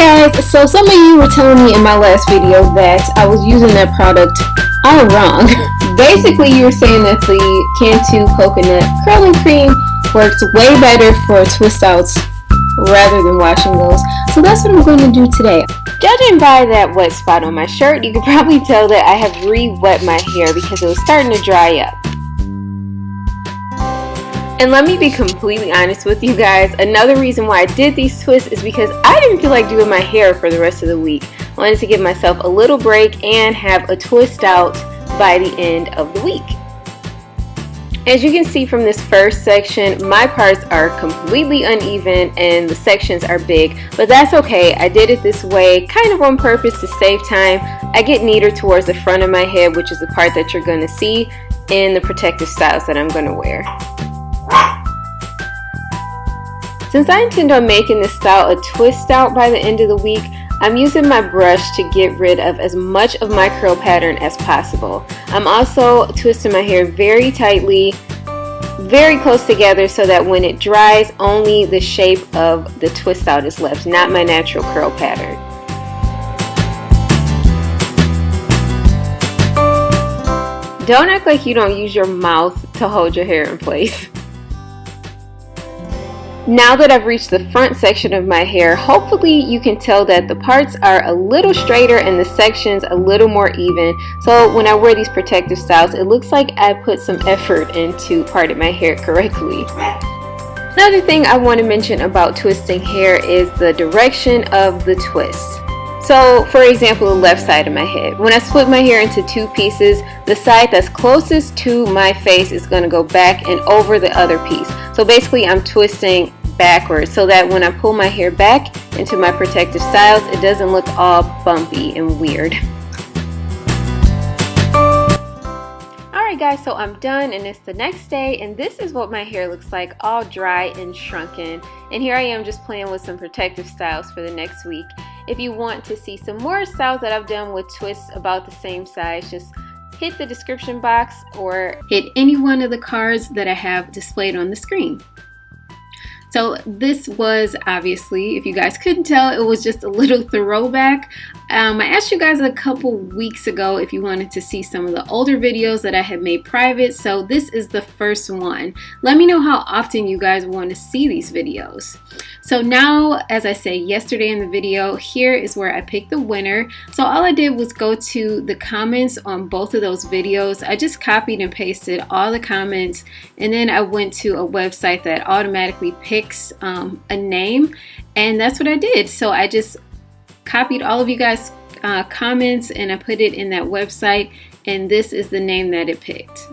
guys, so some of you were telling me in my last video that I was using that product all wrong. Basically, you were saying that the Cantu coconut curling cream works way better for twist outs rather than wash and goes. So that's what I'm going to do today. Judging by that wet spot on my shirt, you can probably tell that I have re-wet my hair because it was starting to dry up. And let me be completely honest with you guys, another reason why I did these twists is because I didn't feel like doing my hair for the rest of the week. I wanted to give myself a little break and have a twist out by the end of the week. As you can see from this first section, my parts are completely uneven and the sections are big, but that's okay. I did it this way kind of on purpose to save time. I get neater towards the front of my head, which is the part that you're going to see in the protective styles that I'm going to wear. Since I intend on making this style a twist out by the end of the week, I'm using my brush to get rid of as much of my curl pattern as possible. I'm also twisting my hair very tightly, very close together, so that when it dries, only the shape of the twist out is left, not my natural curl pattern. Don't act like you don't use your mouth to hold your hair in place. Now that I've reached the front section of my hair, hopefully you can tell that the parts are a little straighter and the sections a little more even. So when I wear these protective styles, it looks like I put some effort into parting my hair correctly. Another thing I want to mention about twisting hair is the direction of the twist. So for example, the left side of my head. When I split my hair into two pieces, the side that's closest to my face is going to go back and over the other piece. So basically I'm twisting backwards so that when I pull my hair back into my protective styles, it doesn't look all bumpy and weird. Alright guys, so I'm done and it's the next day and this is what my hair looks like, all dry and shrunken. And here I am just playing with some protective styles for the next week. If you want to see some more styles that I've done with twists about the same size, just hit the description box or hit any one of the cards that I have displayed on the screen. So this was obviously, if you guys couldn't tell, it was just a little throwback. I asked you guys a couple weeks ago if you wanted to see some of the older videos that I had made private, so this is the first one. Let me know how often you guys want to see these videos. So now, as I said yesterday in the video, here is where I picked the winner. So all I did was go to the comments on both of those videos. I just copied and pasted all the comments and then I went to a website that automatically picks a name, and that's what I did. So I just copied all of you guys' comments and I put it in that website, and this is the name that it picked.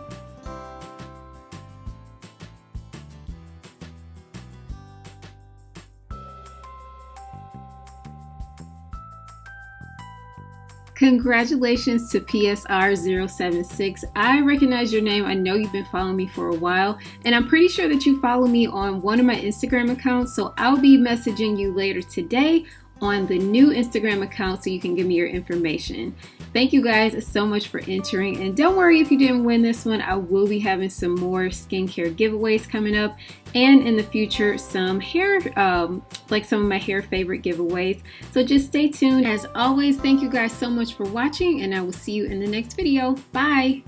Congratulations to PSR076. I recognize your name. I know you've been following me for a while, and I'm pretty sure that you follow me on one of my Instagram accounts, so I'll be messaging you later today on the new Instagram account so you can give me your information. Thank you guys so much for entering, and don't worry if you didn't win this one. I will be having some more skincare giveaways coming up, and in the future some hair, like some of my hair favorite giveaways. So just stay tuned. As always, thank you guys so much for watching, and I will see you in the next video. Bye!